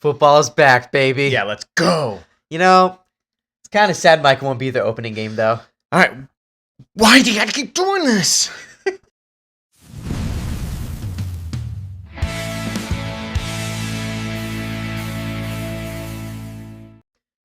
Football is back, baby. Yeah, let's go. You know, it's kind of sad Mike won't be the opening game, though. All right. Why do you gotta keep doing this?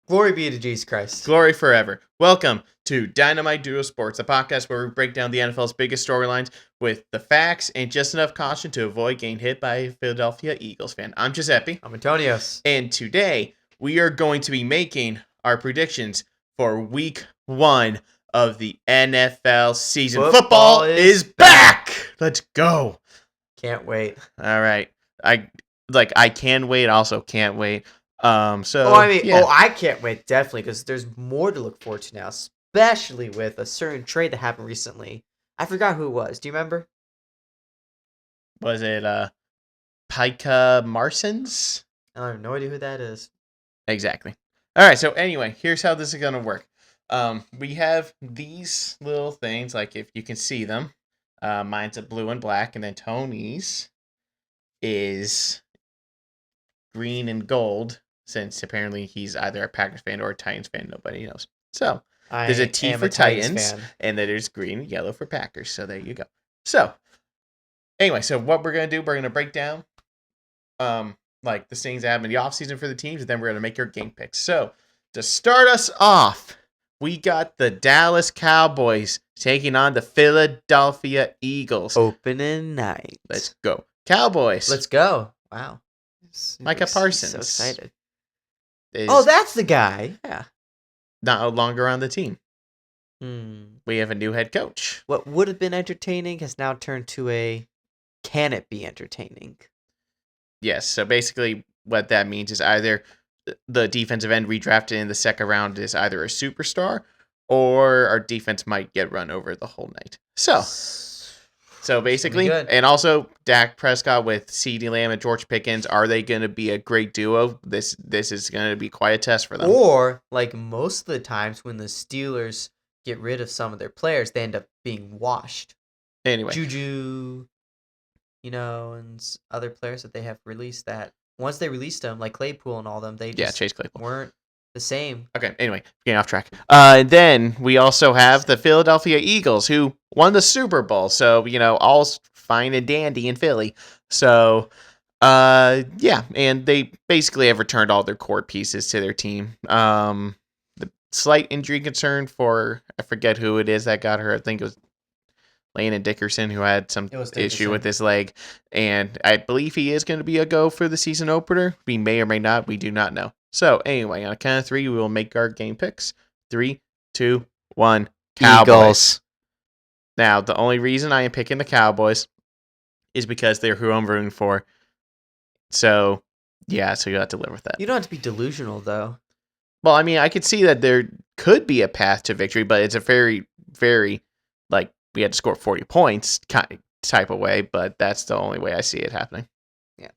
Glory be to Jesus Christ. Glory forever. Welcome to Dynamite Duo Sports, a podcast where we break down the NFL's biggest storylines with the facts and just enough caution to avoid getting hit by a Philadelphia Eagles fan. I'm Giuseppe. I'm Antonios. And today we are going to be making our predictions for week 1 of the NFL season. Football is back! Let's go. Can't wait. All right. I can wait, also can't wait. I can't wait, definitely, because there's more to look forward to now, especially with a certain trade that happened recently. I forgot who it was. Do you remember? Was it Pika Marsons? I have no idea who that is. Exactly. All right, so anyway, here's how this is going to work. We have these little things, like if you can see them. Mine's a blue and black, and then Tony's is green and gold, since apparently he's either a Packers fan or a Titans fan. Nobody knows. So there's a T for Titans, and then there's green and yellow for Packers. So there you go. So anyway, so what we're going to do, we're going to break down like the things that happen in the offseason for the teams, and then we're going to make our game picks. So to start us off, we got the Dallas Cowboys taking on the Philadelphia Eagles. Opening night. Let's go. Cowboys. Let's go. Wow. Micah Parsons. So excited. Oh, that's the guy. Yeah. Not longer on the team. We have a new head coach. What would have been entertaining has now turned to a can it be entertaining? Yes. So basically what that means is either the defensive end redrafted in the second round is either a superstar or our defense might get run over the whole night. So basically, and also Dak Prescott with CeeDee Lamb and George Pickens, are they going to be a great duo? This is going to be quite a test for them. Or, like most of the times when the Steelers get rid of some of their players, they end up being washed. Anyway. Juju, and other players that they have released that once they released them, like Claypool and all them, they just Chase Claypool weren't the same. Okay, anyway, getting off track. Then we also have the Philadelphia Eagles, who won the Super Bowl. So, all's fine and dandy in Philly. So, and they basically have returned all their core pieces to their team. The slight injury concern for, I forget who it is that got hurt. I think it was Landon Dickerson, who had some issue with his leg. And I believe he is going to be a go for the season opener. We may or may not. We do not know. So, anyway, on a count of 3, we will make our game picks. 3, 2, 1. Cowboys. Eagles. Now, the only reason I am picking the Cowboys is because they're who I'm rooting for. So, yeah, so you have to live with that. You don't have to be delusional, though. Well, I mean, I could see that there could be a path to victory, but it's a very, very, we had to score 40 points type of way, but that's the only way I see it happening. Yeah.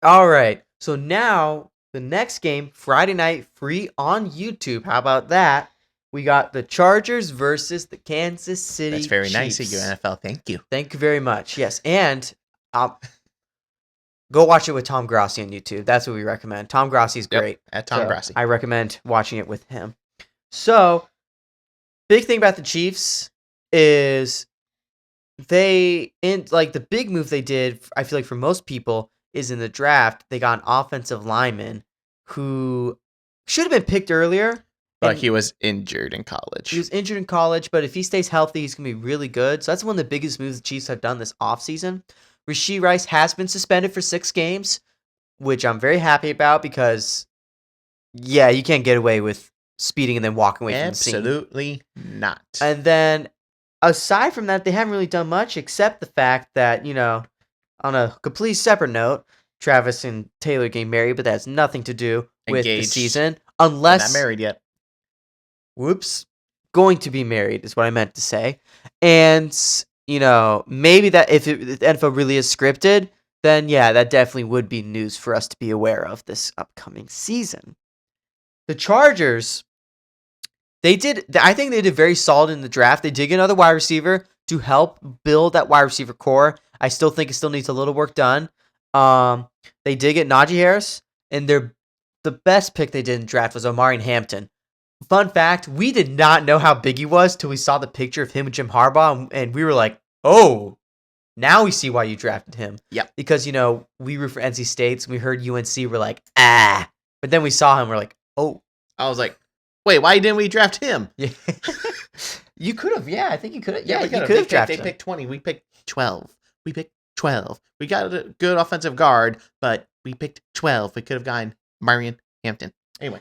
All right. So now the next game, Friday night, free on YouTube. How about that? We got the Chargers versus the Kansas City That's very Chiefs. nice of you, NFL. Thank you. Thank you very much. Yes, and go watch it with Tom Grossi on YouTube. That's what we recommend. Tom Grossi's great. At Tom Grossi. I recommend watching it with him. So, big thing about the Chiefs is the big move they did, I feel like for most people, is in the draft, they got an offensive lineman who should have been picked earlier. But he was injured in college. He was injured in college, but if he stays healthy, he's going to be really good. So that's one of the biggest moves the Chiefs have done this offseason. Rashee Rice has been suspended for 6 games, which I'm very happy about because, you can't get away with speeding and then walking away from the scene. Absolutely not. And then, aside from that, they haven't really done much except the fact that, on a completely separate note, Travis and Taylor getting married, but that has nothing to do with the season. Unless... They're not married yet. Whoops. Going to be married is what I meant to say. And, maybe that if the NFL really is scripted, then that definitely would be news for us to be aware of this upcoming season. The Chargers, I think they did very solid in the draft. They did get another wide receiver to help build that wide receiver core. I still think it still needs a little work done. They did get Najee Harris, and their the best pick they did in the draft was Omari Hampton. Fun fact, we did not know how big he was till we saw the picture of him and Jim Harbaugh, and we were like, oh, now we see why you drafted him. Yep. Because, we root for NC States, and we heard UNC, we're like, ah. But then we saw him, we're like, oh. I was like, wait, why didn't we draft him? Yeah. You could have, yeah. I think you could have. Yeah, we you could have drafted They him. picked 20. We picked 12. We picked 12. We got a good offensive guard, but we picked 12. We could have gotten Marion Hampton. Anyway.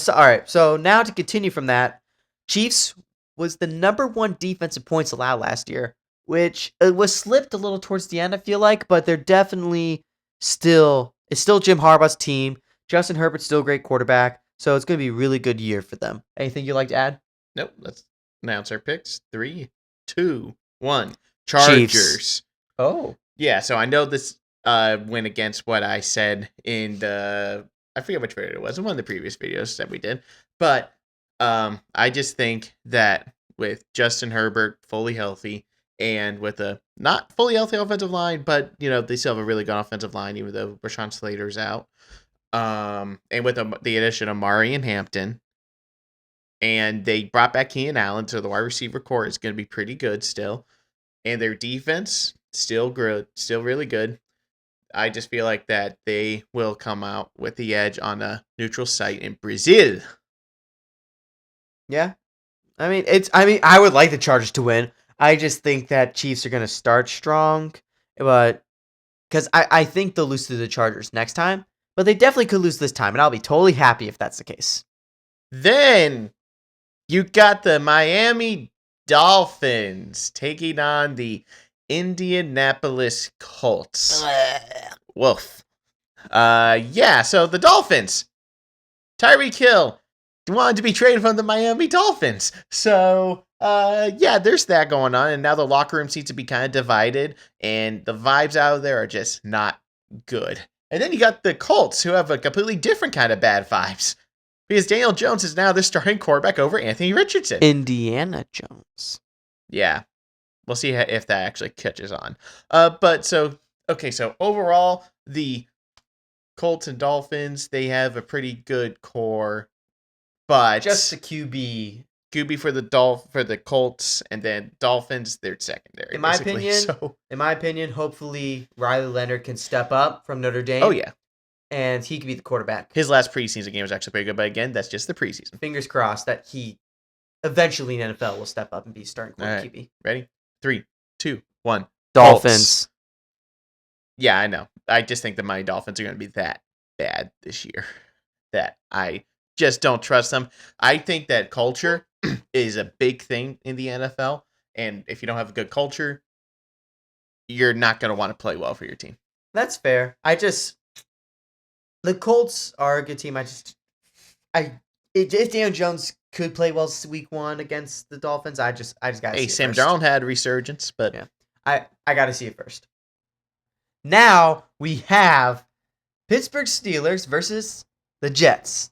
All right, so now to continue from that, Chiefs was the number 1 defensive points allowed last year, which was slipped a little towards the end, I feel like, but they're definitely it's still Jim Harbaugh's team. Justin Herbert's still a great quarterback, so it's going to be a really good year for them. Anything you'd like to add? Nope. Let's announce our picks. 3, 2, 1. Chargers. Chiefs. Oh. Yeah, so I know this went against what I said in the... I forget which video it was. In one of the previous videos that we did. But I just think that with Justin Herbert fully healthy and with a not fully healthy offensive line, but, they still have a really good offensive line, even though Rashawn Slater's out. And with the addition of Mari and Hampton, and they brought back Keenan Allen, so the wide receiver core is going to be pretty good still. And their defense, still good, still really good. I just feel like that they will come out with the edge on a neutral site in Brazil. Yeah. I would like the Chargers to win. I just think that Chiefs are going to start strong, but because I think they'll lose to the Chargers next time, but they definitely could lose this time, and I'll be totally happy if that's the case. Then you got the Miami Dolphins taking on the Indianapolis Colts. Woof. So the Dolphins. Tyreek Hill wanted to be traded from the Miami Dolphins. So, there's that going on. And now the locker room seems to be kind of divided. And the vibes out of there are just not good. And then you got the Colts, who have a completely different kind of bad vibes. Because Daniel Jones is now their starting quarterback over Anthony Richardson. Indiana Jones. Yeah. We'll see if that actually catches on. So overall, the Colts and Dolphins, they have a pretty good core. But just the QB for the Colts, and then Dolphins, they're secondary. In my opinion, hopefully Riley Leonard can step up from Notre Dame. Oh yeah. And he could be the quarterback. His last preseason game was actually pretty good, but again, that's just the preseason. Fingers crossed that he eventually in the NFL will step up and be starting QB. Ready? 3, 2, 1. Dolphins. Colts. Yeah, I know. I just think the Miami Dolphins are going to be that bad this year that I just don't trust them. I think that culture is a big thing in the NFL, and if you don't have a good culture, you're not going to want to play well for your team. That's fair. The Colts are a good team. If Daniel Jones could play well week 1 against the Dolphins, I just gotta see it. Hey, Sam first. Darnold had a resurgence, but yeah, I gotta see it first. Now we have Pittsburgh Steelers versus the Jets.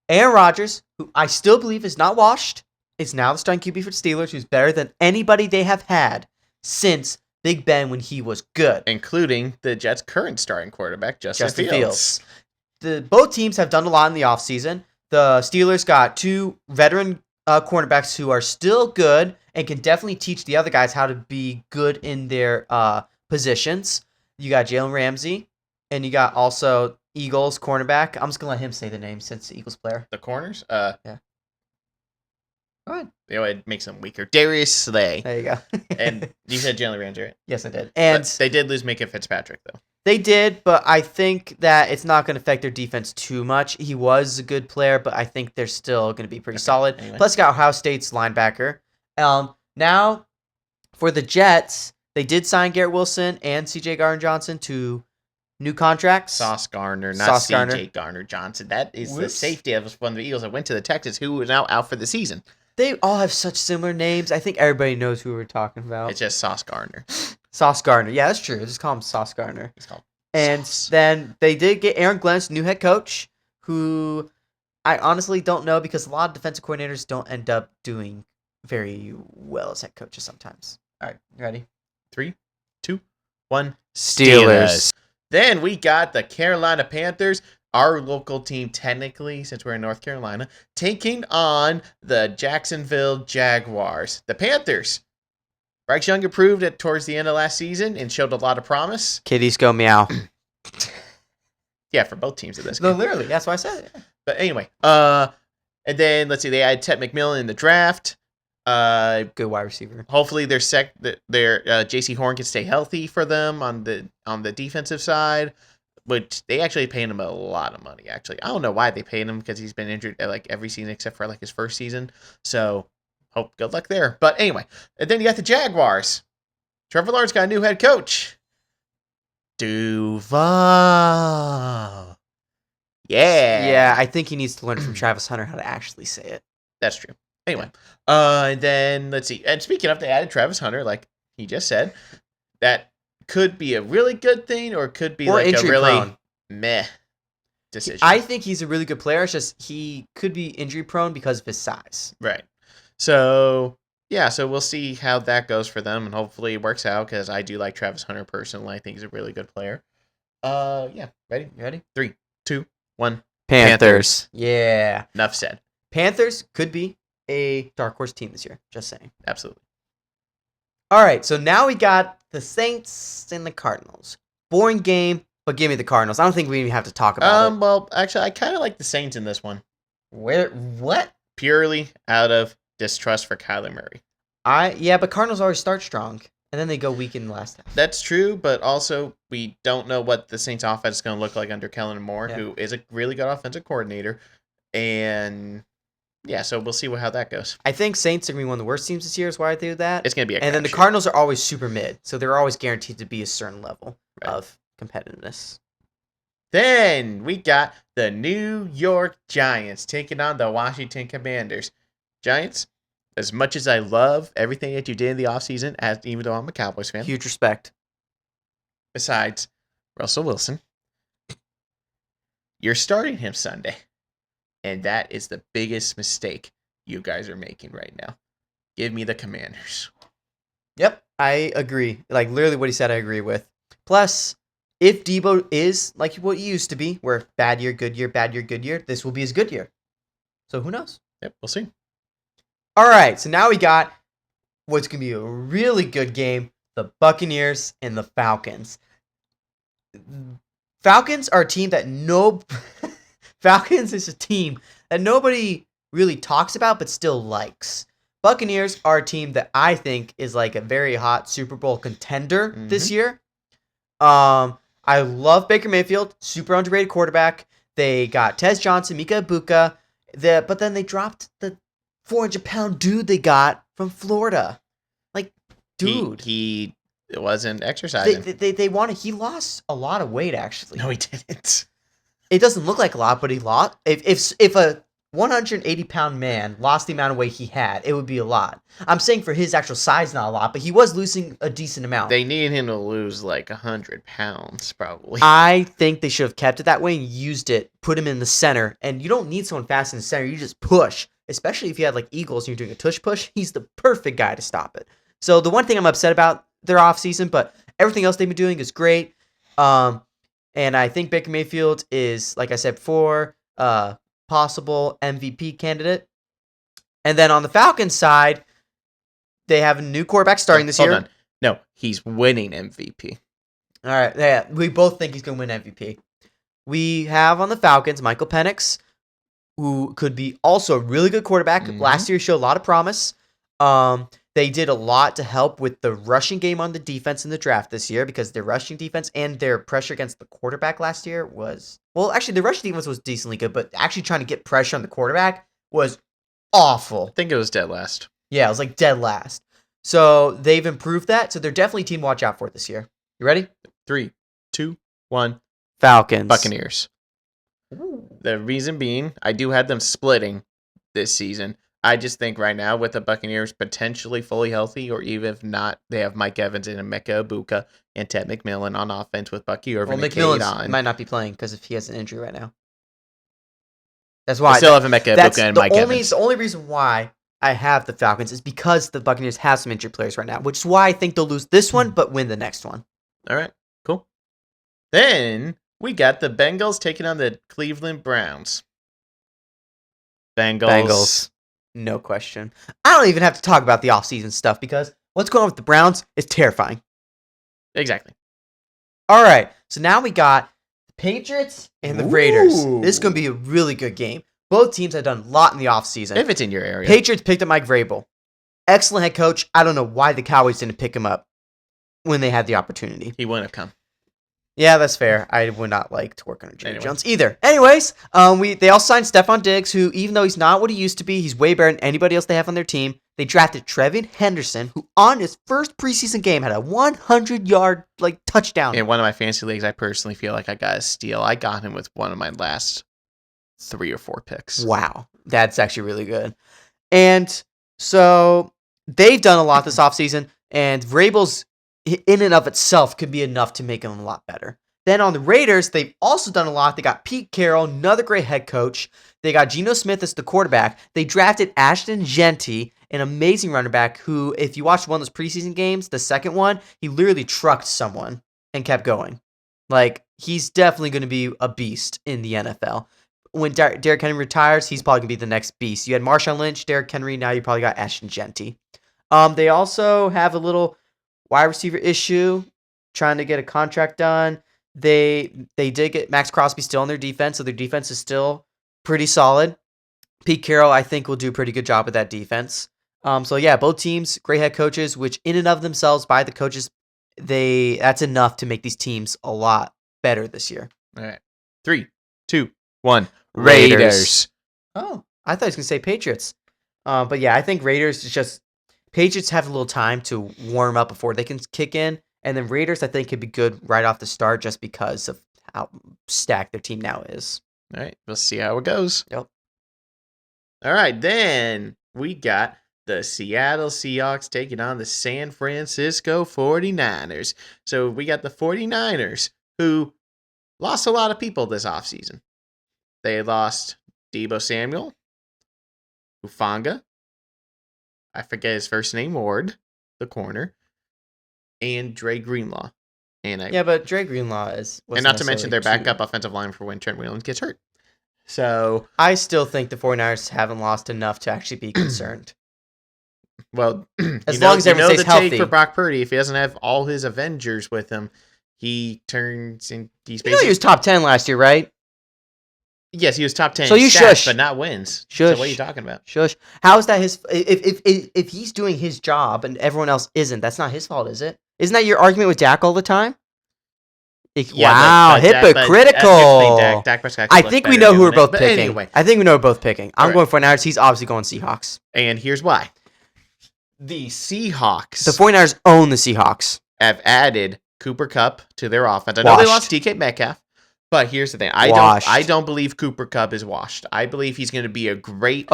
Aaron Rodgers, who I still believe is not washed, is now the starting QB for the Steelers, who's better than anybody they have had since Big Ben when he was good. Including the Jets' current starting quarterback, Justin Fields. Both teams have done a lot in the offseason. The Steelers got 2 veteran cornerbacks who are still good and can definitely teach the other guys how to be good in their positions. You got Jalen Ramsey, and you got also Eagles cornerback. I'm just going to let him say the name since the Eagles player. The corners? Yeah. Go ahead. It makes them weaker. Darius Slay. There you go. And you said Jalen Ramsey, right? Yes, I did. And but they did lose Minka Fitzpatrick, though. They did, but I think that it's not going to affect their defense too much. He was a good player, but I think they're still going to be pretty solid. Anyway. Plus, got Ohio State's linebacker. Now, for the Jets, they did sign Garrett Wilson and C.J. Gardner-Johnson to new contracts. Sauce Gardner, not C.J. Gardner-Johnson. That is the safety of one of the Eagles that went to the Texans, who is now out for the season. They all have such similar names. I think everybody knows who we're talking about. It's just Sauce Gardner. Sauce Gardner. Yeah, that's true. Just call him Sauce Gardner. He's called And Sauce. Then they did get Aaron Glenn's new head coach, who I honestly don't know because a lot of defensive coordinators don't end up doing very well as head coaches sometimes. All right, you ready? 3, 2, 1. Steelers. Then we got the Carolina Panthers, our local team, technically, since we're in North Carolina, taking on the Jacksonville Jaguars. The Panthers. Bryce Young improved it towards the end of last season and showed a lot of promise. Kitties go meow. Yeah, for both teams of this No, game. literally. That's why I said it. But anyway, and then let's see, they had Ted McMillan in the draft. Good wide receiver. Hopefully their JC Horn can stay healthy for them on the defensive side, which they actually paid him a lot of money. Actually, I don't know why they paid him because he's been injured like every season except for like his first season. So hope good luck there. But anyway, and then you got the Jaguars. Trevor Lawrence got a new head coach. Duval. Yeah. Yeah, I think he needs to learn from Travis Hunter how to actually say it. That's true. Anyway, and then let's see. And speaking of, they added Travis Hunter, like he just said. That could be a really good thing, or it could be like a really meh decision. I think he's a really good player. It's just he could be injury prone because of his size. Right. So yeah, so we'll see how that goes for them, and hopefully it works out because I do like Travis Hunter personally. I think he's a really good player. Yeah. Ready? You ready? 3, 2, 1. Panthers. Yeah. Enough said. Panthers could be a dark horse team this year. Just saying. Absolutely. All right, so now we got the Saints and the Cardinals. Boring game, but give me the Cardinals. I don't think we even have to talk about it. Well, actually, I kind of like the Saints in this one. What? Purely out of distrust for Kyler Murray. But Cardinals always start strong, and then they go weak in the last half. That's true, but also we don't know what the Saints offense is going to look like under Kellen Moore, who is a really good offensive coordinator. And yeah, so we'll see how that goes. I think Saints are going to be one of the worst teams this year is why I do that. It's going to be and then the Cardinals are always super mid, so they're always guaranteed to be a certain level of competitiveness. Then we got the New York Giants taking on the Washington Commanders. Giants, as much as I love everything that you did in the offseason, even though I'm a Cowboys fan. Huge respect. Besides Russell Wilson, you're starting him Sunday. And that is the biggest mistake you guys are making right now. Give me the Commanders. Yep, I agree. Like, literally what he said, I agree with. Plus, if Debo is like what he used to be, where bad year, good year, bad year, good year, this will be his good year. So who knows? Yep, we'll see. All right, so now we got what's going to be a really good game, the Buccaneers and the Falcons. Falcons are a team that Falcons is a team that nobody really talks about but still likes. Buccaneers are a team that I think is like a very hot Super Bowl contender this year. I love Baker Mayfield, super underrated quarterback. They got Tez Johnson, Mika Ibuka, but then they dropped the 400-pound dude they got from Florida. Like, dude. He wasn't exercising. He lost a lot of weight, actually. No, he didn't. It doesn't look like a lot, but he lost. If a 180-pound man lost the amount of weight he had, it would be a lot. I'm saying for his actual size, not a lot, but he was losing a decent amount. They needed him to lose like 100 pounds, probably. I think they should have kept it that way and used it, put him in the center. And you don't need someone fast in the center. You just push, especially if you had like Eagles and you're doing a tush push. He's the perfect guy to stop it. So the one thing I'm upset about their offseason, but everything else they've been doing is great. And I think Baker Mayfield is, like I said before, possible MVP candidate. And then on the Falcons side, they have a new quarterback starting this year. Hold on. No, he's winning MVP. All right. Yeah, we both think he's going to win MVP. We have on the Falcons Michael Penix, who could be also a really good quarterback. Last year he showed a lot of promise. They did a lot to help with the rushing game on the defense in the draft this year because their rushing defense and their pressure against the quarterback last year was... Well, actually, the rushing defense was decently good, but actually trying to get pressure on the quarterback was awful. I think it was dead last. Yeah, it was like dead last. So they've improved that, so they're definitely a team to watch out for this year. You ready? 3, 2, 1. Falcons. Buccaneers. Ooh. The reason being, I do have them splitting this season. I just think right now with the Buccaneers potentially fully healthy, or even if not, they have Mike Evans and Emeka Ibuka and Ted McMillan on offense with Bucky Irvin and Cade on. Might not be playing because if he has an injury right now. That's why I still have Emeka Ibuka and Mike Evans. The only reason why I have the Falcons is because the Buccaneers have some injured players right now, which is why I think they'll lose this one but win the next one. All right, cool. Then We got the Bengals taking on the Cleveland Browns. Bengals. No question. I don't even have to talk about the offseason stuff because what's going on with the Browns is terrifying. Exactly. All right. So now we got the Patriots and the Raiders. Ooh. This is going to be a really good game. Both teams have done a lot in the offseason. If it's in your area. Patriots picked up Mike Vrabel. Excellent head coach. I don't know why the Cowboys didn't pick him up when they had the opportunity. He wouldn't have come. Yeah, that's fair. I would not like to work under Jerry Anyway. Jones either. Anyways, they all signed Stephon Diggs, who, even though he's not what he used to be, he's way better than anybody else they have on their team. They drafted Trevion Henderson, who on his first preseason game had a 100-yard touchdown. In one of my fantasy leagues, I personally feel like I got a steal. I got him with one of my last 3 or 4 picks. Wow, that's actually really good. And so they've done a lot this offseason, and Vrabel's in and of itself could be enough to make him a lot better. Then on the Raiders, they've also done a lot. They got Pete Carroll, another great head coach. They got Geno Smith as the quarterback. They drafted Ashton Genty, an amazing running back who, if you watched one of those preseason games, the second one, he literally trucked someone and kept going. He's definitely going to be a beast in the NFL. When Derrick Henry retires, he's probably going to be the next beast. You had Marshawn Lynch, Derrick Henry, now you probably got Ashton Genty. They also have a little wide receiver issue, trying to get a contract done. They did get Max Crosby still on their defense, so their defense is still pretty solid. Pete Carroll, I think, will do a pretty good job with that defense. So yeah, both teams, great head coaches, which in and of themselves, by the coaches, that's enough to make these teams a lot better this year. All right. 3, 2, 1. Raiders. Oh, I thought he was going to say Patriots. But yeah, I think Raiders is just... Patriots have a little time to warm up before they can kick in. And then Raiders, I think, could be good right off the start just because of how stacked their team now is. All right. We'll see how it goes. Yep. All right. Then we got the Seattle Seahawks taking on the San Francisco 49ers. So we got the 49ers who lost a lot of people this offseason. They lost Deebo Samuel, Hufanga, I forget his first name, Ward, the corner, and Dre Greenlaw. But Dre Greenlaw is... And not to mention their backup offensive line for when Trent Williams gets hurt. So... I still think the 49ers haven't lost enough to actually be concerned. Well, as long as everyone stays healthy. Take for Brock Purdy, if he doesn't have all his Avengers with him, he turns in... He's he was top 10 last year, right? Yes, he was top 10 so you stats, shush. But not wins. Shush. So what are you talking about? Shush. How is that his... If he's doing his job and everyone else isn't, that's not his fault, is it? Isn't that your argument with Dak all the time? Wow, hypocritical. Dak I think we know who we're both picking. Anyway. I think we know who we're both picking. I'm right. going 49ers. He's obviously going Seahawks. And here's why. The Seahawks... The 49ers own the Seahawks. Have added Cooper Kupp to their offense. I know they lost DK Metcalf, but here's the thing. I don't believe Cooper Kupp is washed. I believe he's going to be a great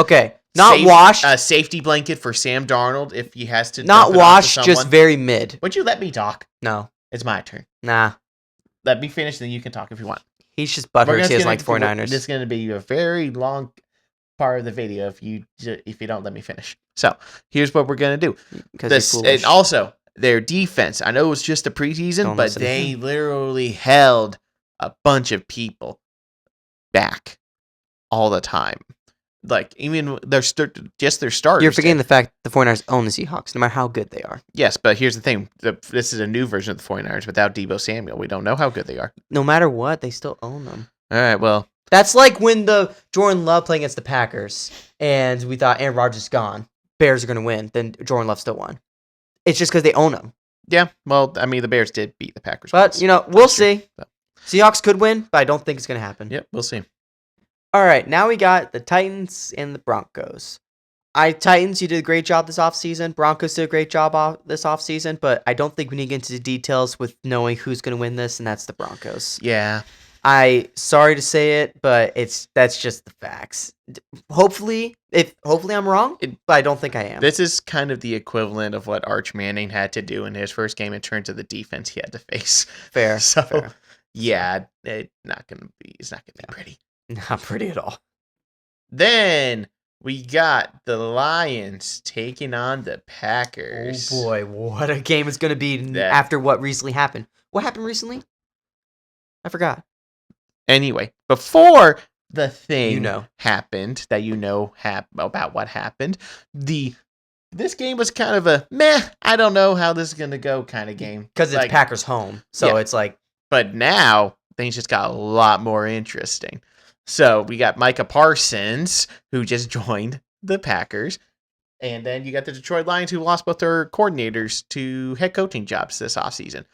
safety blanket for Sam Darnold if he has to. Not washed, just very mid. Would you let me talk? No. It's my turn. Nah. Let me finish, then you can talk if you want. He's just butthurt. He doesn't like the 49ers. This is going to be a very long part of the video if you don't let me finish. So here's what we're going to do. And also, their defense. I know it was just a preseason, but they literally held a bunch of people back all the time. Even their starters. You're forgetting the fact the 49ers own the Seahawks, no matter how good they are. Yes, but here's the thing. This is a new version of the 49ers without Deebo Samuel. We don't know how good they are. No matter what, they still own them. All right, well. That's like when the Jordan Love playing against the Packers, and we thought Aaron Rodgers is gone. Bears are going to win. Then Jordan Love still won. It's just because they own them. Yeah, well, I mean, the Bears did beat the Packers. But, we'll see. So. Seahawks could win, but I don't think it's going to happen. Yep, we'll see. All right, now we got the Titans and the Broncos. Titans, you did a great job this offseason. Broncos did a great job this offseason, but I don't think we need to get into the details with knowing who's going to win this, and that's the Broncos. Yeah. Sorry to say it, but that's just the facts. Hopefully I'm wrong, but I don't think I am. This is kind of the equivalent of what Arch Manning had to do in his first game in terms of the defense he had to face. Fair. Yeah, it's not gonna be pretty. Not pretty at all. Then we got the Lions taking on the Packers. Oh boy, what a game it's gonna be after what recently happened. What happened recently? I forgot. Anyway, before the thing You know. happened that about what happened, this game was kind of a meh, I don't know how this is going to go kind of game. Because it's Like, Packers home. So Yeah. it's like, but now things just got a lot more interesting. So we got Micah Parsons, who just joined the Packers. And then you got the Detroit Lions, who lost both their coordinators to head coaching jobs this offseason.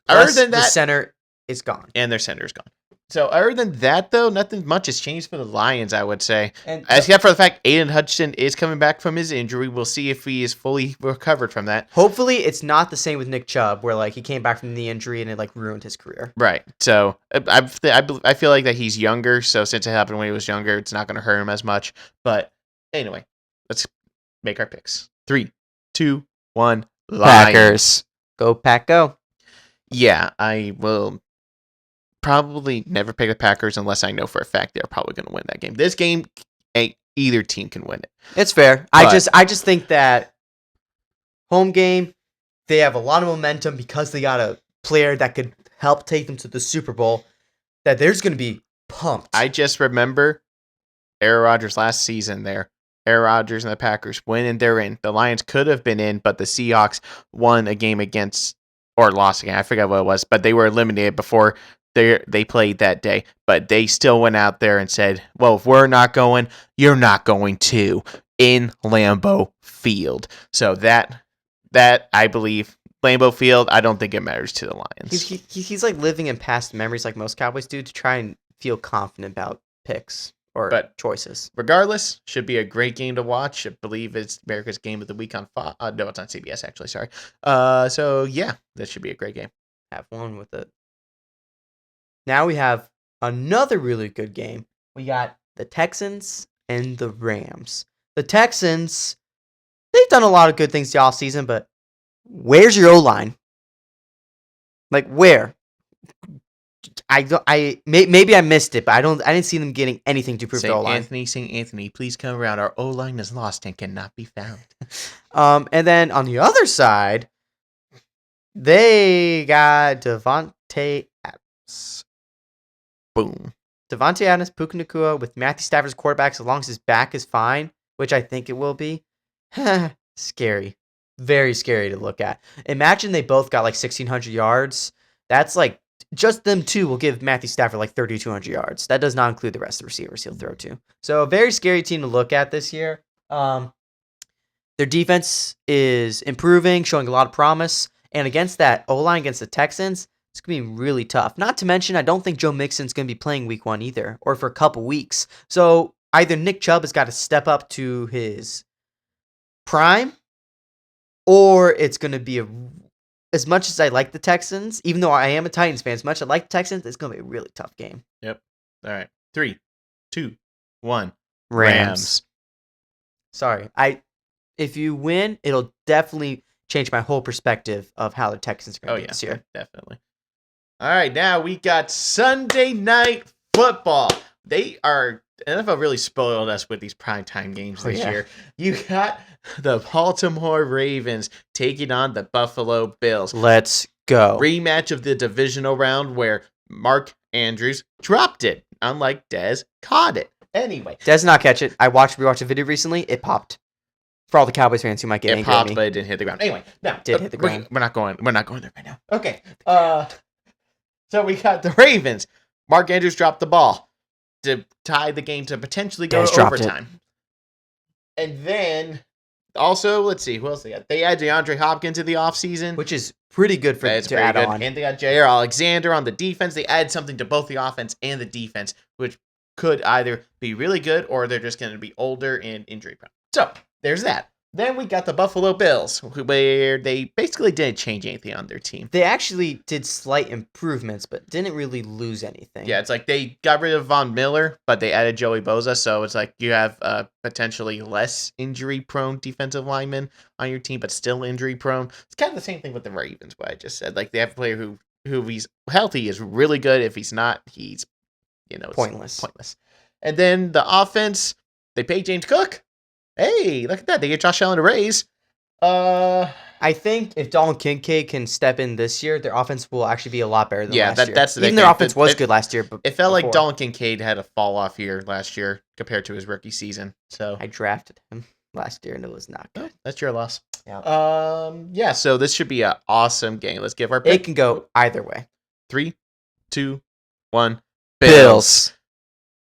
Other than the that, center is gone. and their center's gone. So other than that, though, nothing much has changed for the Lions, I would say. And Except for the fact Aiden Hutchinson is coming back from his injury. We'll see if he is fully recovered from that. hopefully it's not the same with Nick Chubb, where like he came back from the injury and it like ruined his career. Right. So I feel like that he's younger. So since it happened when he was younger, it's not going to hurt him as much. But anyway, let's make our picks. 3, 2, 1. Lions. Packers. Go Pack, go. Yeah, I will probably never pick the Packers unless I know for a fact they're probably going to win that game. This game, either team can win it. It's fair. But- I just think that home game, they have a lot of momentum because they got a player that could help take them to the Super Bowl. That there's going to be pumped. I just remember Aaron Rodgers last season there. Aaron Rodgers and the Packers win and they're in. The Lions could have been in, but the Seahawks won a game or lost again. I forget what it was, but they were eliminated before they played that day. But they still went out there and said, well, if we're not going, you're not going to, in Lambeau Field. So that I believe, Lambeau Field, I don't think it matters to the Lions. He's like living in past memories like most Cowboys do to try and feel confident about picks or choices. Regardless, should be a great game to watch. I believe it's America's Game of the Week on Fox. No, it's on CBS, actually. Sorry. So, yeah, that should be a great game. Have fun with it. Now we have another really good game. We got the Texans and the Rams. The Texans, they've done a lot of good things the offseason, but where's your O-line? Like, where? Maybe I missed it, but I didn't see them getting anything to prove the O-line. St. Anthony, please come around. Our O-line is lost and cannot be found. And then on the other side, they got Devontae Adams. Boom. Devontae Adams, Puka Nacua with Matthew Stafford's quarterbacks as long as his back is fine, which I think it will be. Scary. Very scary to look at. Imagine they both got like 1,600 yards. That's like, just them two will give Matthew Stafford like 3,200 yards. That does not include the rest of the receivers he'll throw to. So a very scary team to look at this year. Their defense is improving, showing a lot of promise. And against that O-line, against the Texans, it's going to be really tough. Not to mention, I don't think Joe Mixon's going to be playing week 1 either, or for a couple weeks. So either Nick Chubb has got to step up to his prime, or it's going to be as much as I like the Texans, even though I am a Titans fan, as much as I like the Texans, it's going to be a really tough game. Yep. All right. 3, 2, 1. Rams. Sorry. If you win, it'll definitely change my whole perspective of how the Texans are going to be this year. Definitely. All right, now we got Sunday Night Football. NFL really spoiled us with these primetime games this year. You got the Baltimore Ravens taking on the Buffalo Bills. Let's go. Rematch of the divisional round where Mark Andrews dropped it, unlike Dez caught it. Anyway. Dez did not catch it. We watched a video recently. It popped. For all the Cowboys fans who might get angry at me. It popped, but it didn't hit the ground. Anyway, now hit the ground. We're not going there right now. Okay. So we got the Ravens. Mark Andrews dropped the ball to tie the game to potentially go to overtime. And then also, let's see, who else they got? They had DeAndre Hopkins in the offseason. Which is pretty good to add on. And they got Jair Alexander on the defense. They added something to both the offense and the defense, which could either be really good or they're just going to be older and injury prone. So there's that. Then we got the Buffalo Bills, where they basically didn't change anything on their team. They actually did slight improvements, but didn't really lose anything. Yeah, it's like they got rid of Von Miller, but they added Joey Bosa, so it's like you have potentially less injury-prone defensive linemen on your team, but still injury-prone. It's kind of the same thing with the Ravens, what I just said. Like they have a player who he's healthy is really good. If he's not, he's pointless. And then the offense, they paid James Cook. Hey, look at that. They get Josh Allen a raise. I think if Dalton Kincaid can step in this year, their offense will actually be a lot better than last year. That's the Even big their thing. offense was good last year, but it felt like before. Dalton Kincaid had a fall off year last year compared to his rookie season. So I drafted him last year and it was not good. that's your loss. Yeah. Yeah. So this should be an awesome game. Let's give our pick. It can go either way. 3, 2, 1. Bills.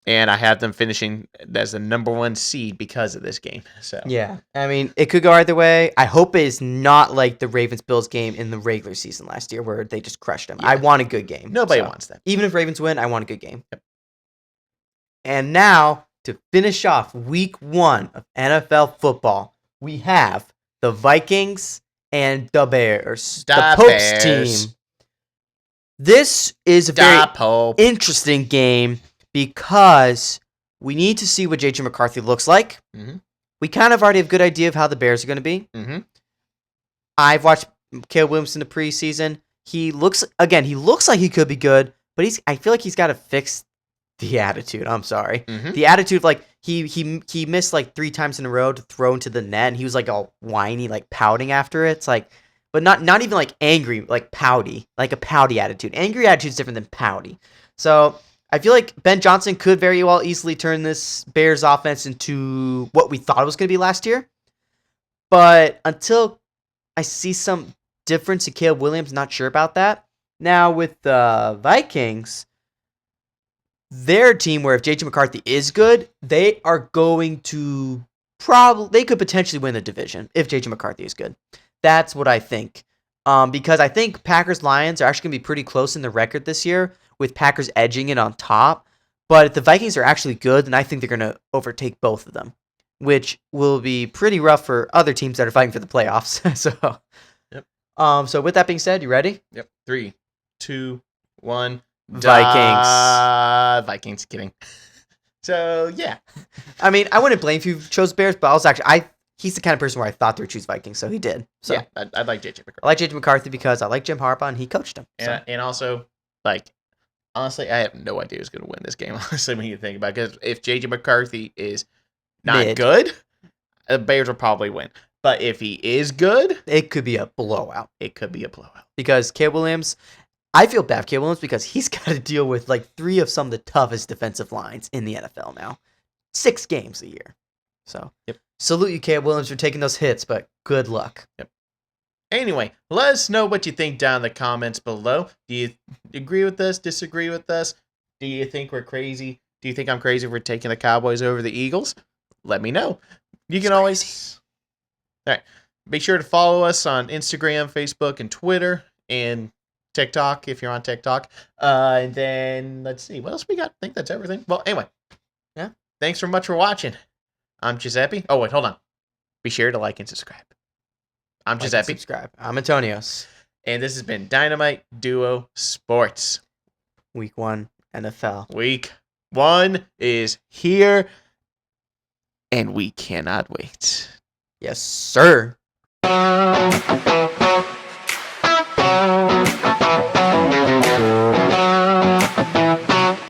And I have them finishing as the number 1 seed because of this game. So yeah, I mean, it could go either way. I hope it is not like the Ravens-Bills game in the regular season last year where they just crushed them. Yeah. I want a good game. Nobody wants that. Even if Ravens win, I want a good game. Yep. And now, to finish off week 1 of NFL football, we have the Vikings and the Bears. The Pope's team. This is a very interesting game because we need to see what J.J. McCarthy looks like. Mm-hmm. We kind of already have a good idea of how the Bears are going to be. Mm-hmm. I've watched Caleb Williams in the preseason. He looks like he could be good, but I feel like he's got to fix the attitude. I'm sorry. Mm-hmm. The attitude of like he missed like 3 times in a row to throw into the net, and he was like all whiny, like pouting after it. It's like, but not even like angry, like pouty, like a pouty attitude. Angry attitude is different than pouty. So I feel like Ben Johnson could very well easily turn this Bears offense into what we thought it was going to be last year. But until I see some difference in Caleb Williams, not sure about that. Now with the Vikings, their team where if J.J. McCarthy is good, they are going to they could potentially win the division if J.J. McCarthy is good. That's what I think. Because I think Packers-Lions are actually going to be pretty close in the record this year, with Packers edging it on top. But if the Vikings are actually good, then I think they're going to overtake both of them, which will be pretty rough for other teams that are fighting for the playoffs. So with that being said, you ready? Yep. 3, 2, 1. Vikings. Vikings. Kidding. So, yeah. I mean, I wouldn't blame if you chose Bears, but I was actually, he's the kind of person where I thought they would choose Vikings, so he did. So. Yeah, I like J.J. McCarthy. I like J.J. McCarthy because I like Jim Harbaugh, and he coached him. So. And also, like, honestly, I have no idea who's going to win this game, honestly, when you think about it. Because if J.J. McCarthy is not good, the Bears will probably win. But if he is good, it could be a blowout. Because Caleb Williams, I feel bad for Caleb Williams because he's got to deal with like 3 of some of the toughest defensive lines in the NFL now. 6 games a year. So, salute you, Caleb Williams, for taking those hits, but good luck. Yep. Anyway, let us know what you think down in the comments below. Do you agree with us? Disagree with us? Do you think we're crazy? Do you think I'm crazy for taking the Cowboys over the Eagles? Let me know. You can always... All right. Be sure to follow us on Instagram, Facebook, and Twitter, and TikTok if you're on TikTok. And then, let's see. What else we got? I think that's everything. Well, anyway. Yeah. Thanks so much for watching. I'm Giuseppe. Oh, wait. Hold on. Be sure to like and subscribe. I'm Giuseppe. Subscribe. I'm Antonios. And this has been Dynamite Duo Sports. Week 1 NFL. Week 1 is here. And we cannot wait. Yes, sir.